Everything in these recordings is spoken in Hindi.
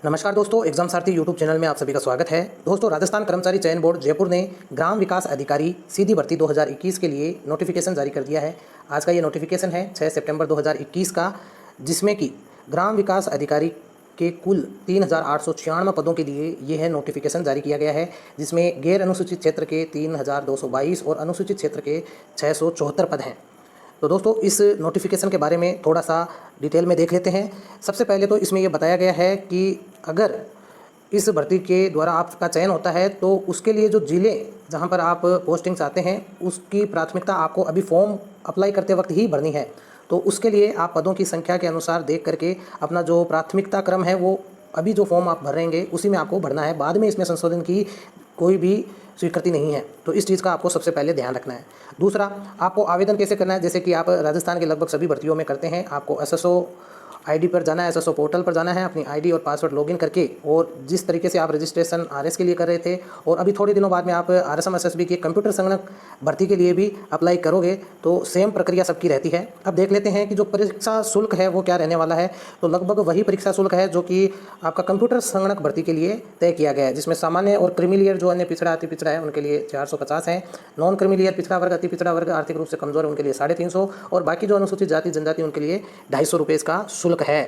नमस्कार दोस्तों, एग्जाम सारथी यूट्यूब चैनल में आप सभी का स्वागत है। दोस्तों, राजस्थान कर्मचारी चयन बोर्ड जयपुर ने ग्राम विकास अधिकारी सीधी भर्ती 2021 के लिए नोटिफिकेशन जारी कर दिया है। आज का ये नोटिफिकेशन है 6 सितंबर 2021 का, जिसमें कि ग्राम विकास अधिकारी के कुल 3896 पदों के लिए यह है नोटिफिकेशन जारी किया गया है, जिसमें गैर अनुसूचित क्षेत्र के 3222 और अनुसूचित क्षेत्र के 674 पद हैं। तो दोस्तों, इस नोटिफिकेशन के बारे में थोड़ा सा डिटेल में देख लेते हैं। सबसे पहले तो इसमें यह बताया गया है कि अगर इस भर्ती के द्वारा आपका चयन होता है तो उसके लिए जो ज़िले जहां पर आप पोस्टिंग चाहते हैं उसकी प्राथमिकता आपको अभी फॉर्म अप्लाई करते वक्त ही भरनी है। तो उसके लिए आप पदों की संख्या के अनुसार देख करके अपना जो प्राथमिकता क्रम है वो अभी जो फॉर्म आप भर रहेंगे उसी में आपको भरना है। बाद में इसमें संशोधन की कोई भी स्वीकृति नहीं है। तो इस चीज़ का आपको सबसे पहले ध्यान रखना है। दूसरा, आपको आवेदन कैसे करना है, जैसे कि आप राजस्थान के लगभग सभी भर्तियों में करते हैं। आपको एसएसओ आईडी पर जाना है, एसएसओ पोर्टल पर जाना है, अपनी आईडी और पासवर्ड लॉगिन करके, और जिस तरीके से आप रजिस्ट्रेशन आरएस के लिए कर रहे थे और अभी थोड़े दिनों बाद में आप आरएसएम एसएसबी की कंप्यूटर संगणक भर्ती के लिए भी अप्लाई करोगे तो सेम प्रक्रिया सबकी रहती है। अब देख लेते हैं कि जो परीक्षा शुल्क है वो क्या रहने वाला है। तो लगभग वही परीक्षा शुल्क है जो कि आपका कंप्यूटर संगणक भर्ती के लिए तय किया गया है, जिसमें सामान्य और क्रीमी जो अन्य पिछड़ा अति पिछड़ा है उनके लिए 450 है, नॉन क्रीमी पिछड़ा वर्ग अति पिछड़ा वर्ग आर्थिक रूप से कमजोर है उनके लिए 350, और बाकी जो अनुसूचित जाति जनजाति उनके लिए 250 रुपये इसका शुल्क है।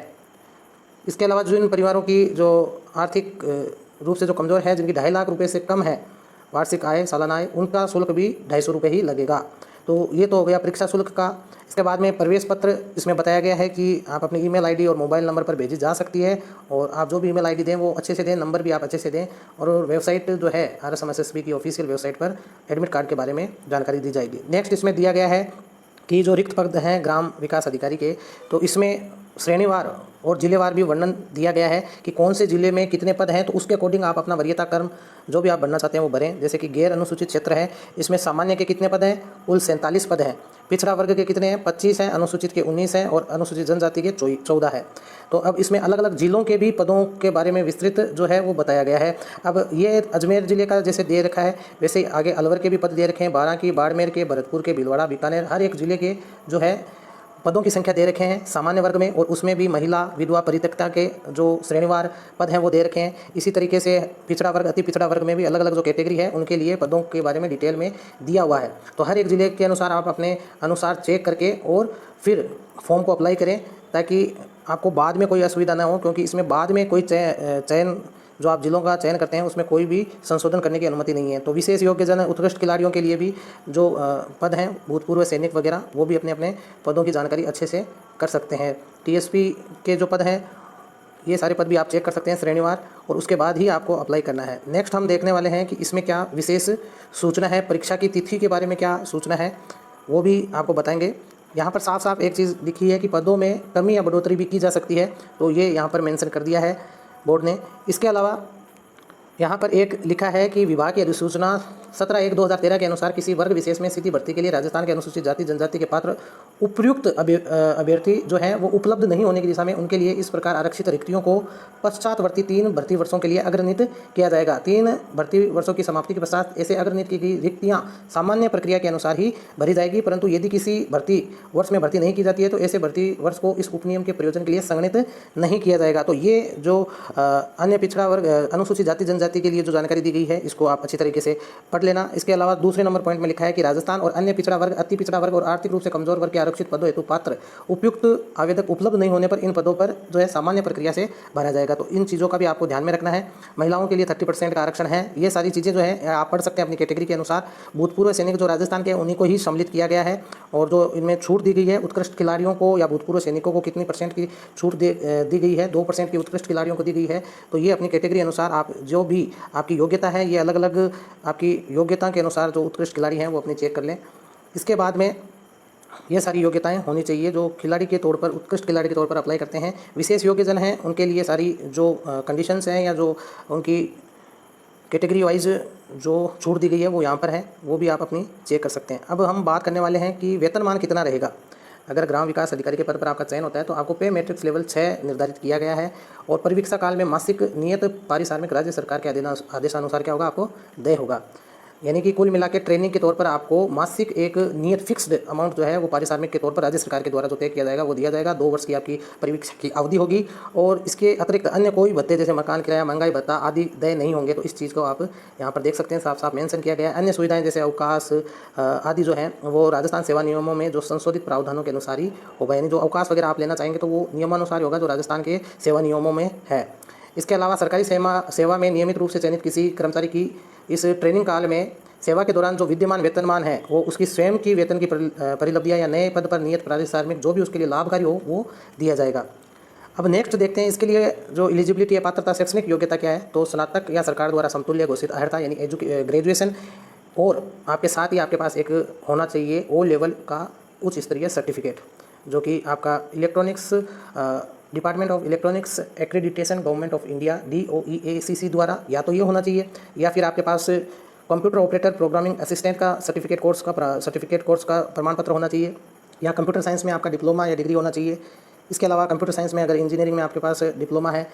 इसके अलावा जिन परिवारों की जो आर्थिक रूप से जो कमज़ोर है, जिनकी 2.5 लाख रुपए से कम है वार्षिक आय, सालाना आय, उनका शुल्क भी 250 रुपये ही लगेगा। तो ये तो हो गया परीक्षा शुल्क का। इसके बाद में प्रवेश पत्र इसमें बताया गया है कि आप अपनी ईमेल आईडी और मोबाइल नंबर पर भेजी जा सकती है, और आप जो भी ईमेल आईडी दें वो अच्छे से दें, नंबर भी आप अच्छे से दें, और वेबसाइट जो है आरएसएम एसएसबी की ऑफिशियल वेबसाइट पर एडमिट कार्ड के बारे में जानकारी दी जाएगी। नेक्स्ट इसमें दिया गया है कि जो रिक्त पद हैं ग्राम विकास अधिकारी के, तो इसमें श्रेणीवार और जिलेवार भी वर्णन दिया गया है कि कौन से जिले में कितने पद हैं। तो उसके अकॉर्डिंग आप अपना वरीयता क्रम जो भी आप बनना चाहते हैं वो भरें। जैसे कि गैर अनुसूचित क्षेत्र है, इसमें सामान्य के कितने पद हैं, कुल 47 पद हैं। पिछड़ा वर्ग के कितने हैं, 25 हैं, अनुसूचित के 19 हैं, और अनुसूचित जनजाति के 14 है। तो अब इसमें अलग अलग जिलों के भी पदों के बारे में विस्तृत जो है वो बताया गया है। अब ये अजमेर जिले का जैसे दे रखा है, वैसे आगे अलवर के भी पद दे रखे हैं, बारां बाड़मेर के, भरतपुर के, भीलवाड़ा, बीकानेर, हर एक जिले के जो है पदों की संख्या दे रखे हैं सामान्य वर्ग में, और उसमें भी महिला, विधवा, परित्यक्ता के जो श्रेणीवार पद हैं वो दे रखे हैं। इसी तरीके से पिछड़ा वर्ग, अति पिछड़ा वर्ग में भी अलग अलग जो कैटेगरी है उनके लिए पदों के बारे में डिटेल में दिया हुआ है। तो हर एक ज़िले के अनुसार आप अपने अनुसार चेक करके और फिर फॉर्म को अप्लाई करें, ताकि आपको बाद में कोई असुविधा ना हो, क्योंकि इसमें बाद में कोई चयन जो आप जिलों का चयन करते हैं उसमें कोई भी संशोधन करने की अनुमति नहीं है। तो विशेष योग्यजन उत्कृष्ट खिलाड़ियों के लिए भी जो पद हैं, भूतपूर्व सैनिक वगैरह, वो भी अपने अपने पदों की जानकारी अच्छे से कर सकते हैं। टीएसपी के जो पद हैं ये सारे पद भी आप चेक कर सकते हैं श्रेणीवार, और उसके बाद ही आपको अप्लाई करना है। नेक्स्ट हम देखने वाले हैं कि इसमें क्या विशेष सूचना है, परीक्षा की तिथि के बारे में क्या सूचना है वो भी आपको बताएंगे। यहाँ पर साफ साफ एक चीज़ लिखी है कि पदों में कमी या बढ़ोतरी भी की जा सकती है, तो ये यहाँ पर मेंशन कर दिया है बोर्ड ने। इसके अलावा यहाँ पर एक लिखा है कि विभाग की अधिसूचना 17/1/2013 के अनुसार किसी वर्ग विशेष में सीधी भर्ती के लिए राजस्थान के अनुसूचित जाति जनजाति के पात्र उपयुक्त अभ्यर्थी जो हैं वो उपलब्ध नहीं होने की दिशा में उनके लिए इस प्रकार आरक्षित रिक्तियों को पश्चातवर्ती 3 भर्ती वर्षों के लिए अग्रनीत किया जाएगा। 3 भर्ती वर्षों की समाप्ति के पश्चात ऐसे अग्रनीत की गई रिक्तियाँ सामान्य प्रक्रिया के अनुसार ही भरी जाएगी, परंतु यदि किसी भर्ती वर्ष में भर्ती नहीं की जाती है तो ऐसे भर्ती वर्ष को इस उपनियम के प्रयोजन के लिए संगणित नहीं किया जाएगा। तो ये जो अन्य पिछड़ा वर्ग, अनुसूचित जाति जनजाति के लिए जो जानकारी दी गई है इसको आप अच्छी तरीके से पढ़ लेना। इसके अलावा दूसरे नंबर पॉइंट में लिखा है कि राजस्थान और अन्य पिछड़ा वर्ग, अति पिछड़ा वर्ग और आर्थिक रूप से कमजोर वर्ग के आरक्षित पदों हेतु पात्र उपयुक्त आवेदक उपलब्ध नहीं होने पर इन पदों पर जो है सामान्य प्रक्रिया से भरा जाएगा। तो इन चीज़ों का भी आपको ध्यान में रखना है। महिलाओं के लिए 30% का आरक्षण है। ये सारी चीज़ें जो है आप पढ़ सकते हैं अपनी कैटेगरी के अनुसार। भूतपूर्व सैनिक जो राजस्थान के उन्हीं को ही सम्मिलित किया गया है, और जो इनमें छूट दी गई है उत्कृष्ट खिलाड़ियों को या भूतपूर्व सैनिकों को कितनी % की छूट दी गई है, 2% की उत्कृष्ट खिलाड़ियों को दी गई है। तो ये अपनी कैटेगरी अनुसार आप जो भी आपकी योग्यता है, ये अलग अलग आपकी योग्यता के अनुसार जो उत्कृष्ट खिलाड़ी हैं वो अपनी चेक कर लें। इसके बाद में ये सारी योग्यताएं होनी चाहिए जो खिलाड़ी के तौर पर, उत्कृष्ट खिलाड़ी के तौर पर अप्लाई करते हैं। विशेष योग्यजन हैं उनके लिए सारी जो कंडीशंस हैं या जो उनकी कैटेगरी वाइज जो छूट दी गई है वो यहाँ पर है, वो भी आप अपनी चेक कर सकते हैं। अब हम बात करने वाले हैं कि वेतनमान कितना रहेगा। अगर ग्राम विकास अधिकारी के पद पर आपका चयन होता है तो आपको पे मैट्रिक्स लेवल 6 निर्धारित किया गया है, और परिवीक्षा काल में मासिक नियत पारिश्रमिक राज्य सरकार के आदेशानुसार क्या होगा, आपको देय होगा। यानी कि कुल मिला के ट्रेनिंग के तौर पर आपको मासिक एक नियत फिक्स्ड अमाउंट जो है वो पारिश्रमिक के तौर पर राज्य सरकार के द्वारा जो तय किया जाएगा वो दिया जाएगा। 2 वर्ष की आपकी परिवीक्षा की अवधि होगी और इसके अतिरिक्त अन्य कोई भत्ते जैसे मकान किराया, महंगाई भत्ता आदि देय नहीं होंगे। तो इस चीज़ को आप यहाँ पर देख सकते हैं, साफ साफ मेंशन किया गया है। अन्य सुविधाएं जैसे अवकाश आदि जो हैं वो राजस्थान सेवा नियमों में जो संशोधित प्रावधानों के अनुसार ही होगा। यानी जो अवकाश वगैरह आप लेना चाहेंगे तो वो नियमानुसार होगा जो राजस्थान के सेवा नियमों में है। इसके अलावा सरकारी सेवा में नियमित रूप से चयनित किसी कर्मचारी की इस ट्रेनिंग काल में सेवा के दौरान जो विद्यमान वेतनमान है वो उसकी स्वयं की वेतन की परिलब्धियां या नए पद पर नियत पारिश्रमिक जो भी उसके लिए लाभकारी हो वो दिया जाएगा। अब नेक्स्ट देखते हैं इसके लिए जो एलिजिबिलिटी है, पात्रता, शैक्षणिक योग्यता क्या है। तो स्नातक या सरकार द्वारा समतुल्य घोषित अर्हता यानी ग्रेजुएशन और आपके साथ ही आपके पास एक होना चाहिए ओ लेवल का उच्च स्तरीय सर्टिफिकेट जो कि आपका electronics department of electronics accreditation government of India DOEACC द्वारा या तो ये होना चाहिए या फिर आपके पास कंप्यूटर ऑपरेटर प्रोग्रामिंग असिस्टेंट का सर्टिफिकेट कोर्स का प्रमाण पत्र होना चाहिए या कंप्यूटर साइंस में आपका डिप्लोमा या डिग्री होना चाहिए। इसके अलावा कंप्यूटर साइंस में अगर इंजीनियरिंग में आपके पास डिप्लोमा है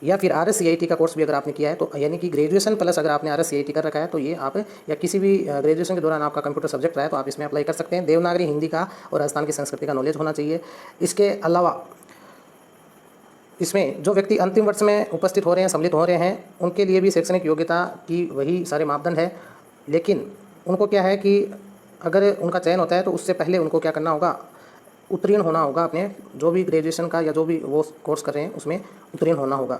या फिर RSCIT का कोर्स भी अगर आपने किया है तो यानी कि ग्रेजुएशन प्लस अगर आपने RSCIT कर रखा है तो ये आप या किसी भी ग्रेजुएशन के दौरान आपका कंप्यूटर सब्जेक्ट रहा है तो आप इसमें अप्लाई कर सकते हैं। देवनागरी हिंदी का और राजस्थान की संस्कृति का नॉलेज होना चाहिए। इसके अलावा इसमें जो व्यक्ति अंतिम वर्ष में उपस्थित हो रहे हैं, सम्मिलित हो रहे हैं, उनके लिए भी शैक्षणिक योग्यता की वही सारे मापदंड है, लेकिन उनको क्या है कि अगर उनका चयन होता है तो उससे पहले उनको क्या करना होगा, उत्तीर्ण होना होगा अपने जो भी ग्रेजुएशन का या जो भी वो कोर्स कर रहे हैं उसमें उत्तीर्ण होना होगा।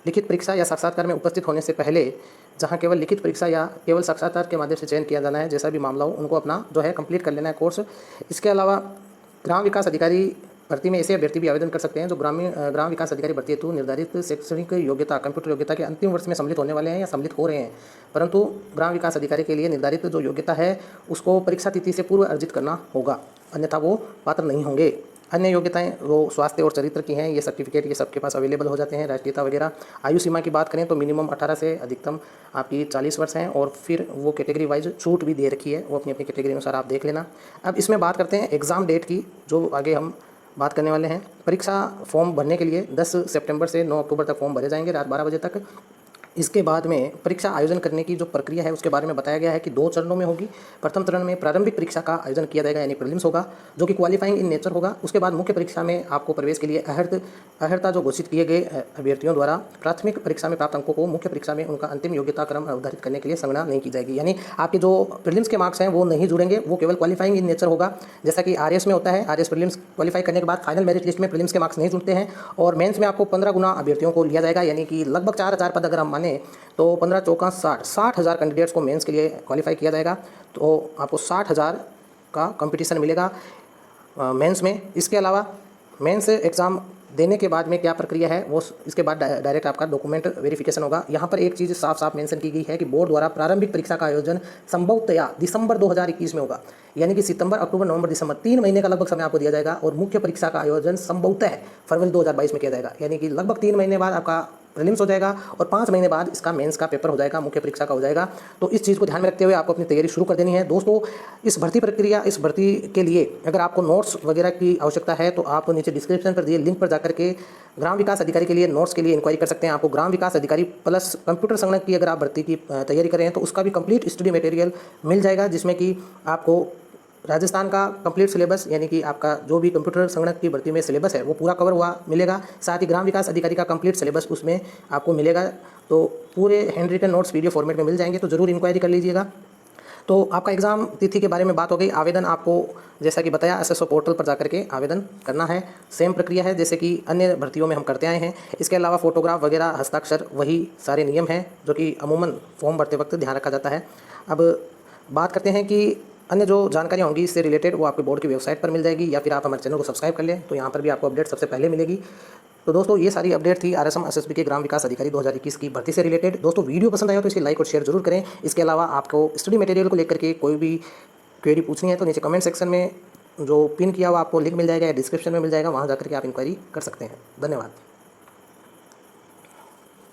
लिखित परीक्षा या साक्षात्कार में उपस्थित होने से पहले जहाँ केवल लिखित परीक्षा या केवल साक्षात्कार के माध्यम से चयन किया जाना है, जैसा भी मामला हो उनको अपना जो है कंप्लीट कर लेना है कोर्स। इसके अलावा ग्राम विकास अधिकारी भर्ती में ऐसे अभ्यर्थी भी आवेदन कर सकते हैं जो ग्राम विकास अधिकारी भर्ती हेतु निर्धारित शैक्षणिक योग्यता कंप्यूटर योग्यता के अंतिम वर्ष में सम्मिलित होने वाले हैं या सम्मिलित हो रहे हैं, परंतु ग्राम विकास अधिकारी के लिए निर्धारित जो योग्यता है उसको परीक्षा तिथि से पूर्व अर्जित करना होगा, अन्यथा वो पात्र नहीं होंगे। अन्य योग्यताएं वो स्वास्थ्य और चरित्र की हैं, ये सर्टिफिकेट ये सबके पास अवेलेबल हो जाते हैं। राष्ट्रीयता वगैरह, आयु सीमा की बात करें तो मिनिमम 18 से अधिकतम आपकी 40 वर्ष हैं और फिर वो कैटेगरी वाइज छूट भी दे रखी है, वो अपनी अपनी कैटेगरी अनुसार आप देख लेना। अब इसमें बात करते हैं एग्ज़ाम डेट की, जो आगे हम बात करने वाले हैं। परीक्षा फॉर्म भरने के लिए 10 सितंबर से 9 अक्टूबर तक फॉर्म भरे जाएंगे रात 12 बजे तक। इसके बाद में परीक्षा आयोजन करने की जो प्रक्रिया है उसके बारे में बताया गया है कि 2 चरणों में होगी। प्रथम चरण में प्रारंभिक परीक्षा का आयोजन किया जाएगा यानी प्रीलिम्स होगा, जो कि क्वालिफाइंग इन नेचर होगा। उसके बाद मुख्य परीक्षा में आपको प्रवेश के लिए अर्हता जो घोषित किए गए अभ्यर्थियों द्वारा प्राथमिक परीक्षा में प्राप्त अंकों को मुख्य परीक्षा में उनका अंतिम योग्यता क्रम निर्धारित करने के लिए संगणना नहीं की जाएगी। यानी आपके जो प्रीलिम्स के मार्क्स हैं वो नहीं जुड़ेंगे, वो केवल क्वालिफाइंग इन नेचर होगा। जैसा कि RS में होता है, RS प्रीलिम्स क्वालिफाई करने के बाद फाइनल मेरिट लिस्ट में प्रीलिम्स के मार्क्स नहीं जुड़ते हैं और मेंस में आपको 15 गुना अभ्यर्थियों को लिया जाएगा, यानी कि लगभग 4000 पद अगर हम माने तो 15 चौका 60,000 कैंडिडेट्स को मेंस के लिए क्वालिफाई किया जाएगा। तो आपको 60,000 का कंपटीशन मिलेगा मेंस में। इसके अलावा मेंस एग्ज़ाम देने के बाद में क्या प्रक्रिया है वो इसके बाद डायरेक्ट आपका डॉक्यूमेंट वेरिफिकेशन होगा। यहाँ पर एक चीज़ साफ साफ मेंशन की गई है कि बोर्ड द्वारा प्रारंभिक परीक्षा का आयोजन संभवतया दिसंबर 2021 में होगा, यानी कि सितंबर, अक्टूबर, नवंबर, दिसंबर 3 महीने का लगभग समय आपको दिया जाएगा और मुख्य परीक्षा का आयोजन संभवतः फरवरी 2022 में किया जाएगा, यानी कि लगभग 3 महीने बाद आपका प्रीलिम्स हो जाएगा और 5 महीने बाद इसका मेंस का पेपर हो जाएगा, मुख्य परीक्षा का हो जाएगा। तो इस चीज़ को ध्यान में रखते हुए आपको अपनी तैयारी शुरू कर देनी है। दोस्तों, इस भर्ती प्रक्रिया, इस भर्ती के लिए अगर आपको नोट्स वगैरह की आवश्यकता है तो आप नीचे डिस्क्रिप्शन पर दिए लिंक पर जाकर के ग्राम विकास अधिकारी के लिए नोट्स के लिए इंक्वायरी कर सकते हैं। आपको ग्राम विकास अधिकारी प्लस कंप्यूटर संगणक की अगर आप भर्ती की तैयारी कर रहे हैं तो उसका भी कंप्लीट स्टडी मटेरियल मिल जाएगा, जिसमें कि आपको राजस्थान का कंप्लीट सिलेबस यानी कि आपका जो भी कंप्यूटर संगणक की भर्ती में सिलेबस है वो पूरा कवर हुआ मिलेगा। साथ ही ग्राम विकास अधिकारी का कंप्लीट सिलेबस उसमें आपको मिलेगा। तो पूरे handwritten notes PDF format में मिल जाएंगे, तो ज़रूर इंक्वायरी कर लीजिएगा। तो आपका एग्ज़ाम तिथि के बारे में बात हो गई। आवेदन आपको जैसा कि बताया SSO पोर्टल पर जाकर के आवेदन करना है। सेम प्रक्रिया है जैसे कि अन्य भर्तियों में हम करते आए हैं। इसके अलावा फोटोग्राफ वगैरह, हस्ताक्षर, वही सारे नियम हैं जो कि अमूमन फॉर्म भरते वक्त ध्यान रखा जाता है। अब बात करते हैं कि अन्य जो जानकारियाँ होंगी इससे रिलेटेड वो आपके बोर्ड की वेबसाइट पर मिल जाएगी, या फिर आप हमारे चैनल को सब्सक्राइब कर लें तो यहाँ पर भी आपको अपडेट सबसे पहले मिलेगी। तो दोस्तों, ये सारी अपडेट थी RSM SSB के ग्राम विकास अधिकारी 2021 की भर्ती से रिलेटेड। दोस्तों, वीडियो पसंद आया तो इसे लाइक और शेयर जरूर करें। इसके अलावा आपको स्टडी मटेरियल को लेकर के कोई भी क्वेरी पूछनी है तो नीचे कमेंट सेक्शन में जो पिन किया हुआ आपको लिंक मिल जाएगा या डिस्क्रिप्शन में मिल जाएगा, वहाँ जाकर के आप इंक्वायरी कर सकते हैं। धन्यवाद।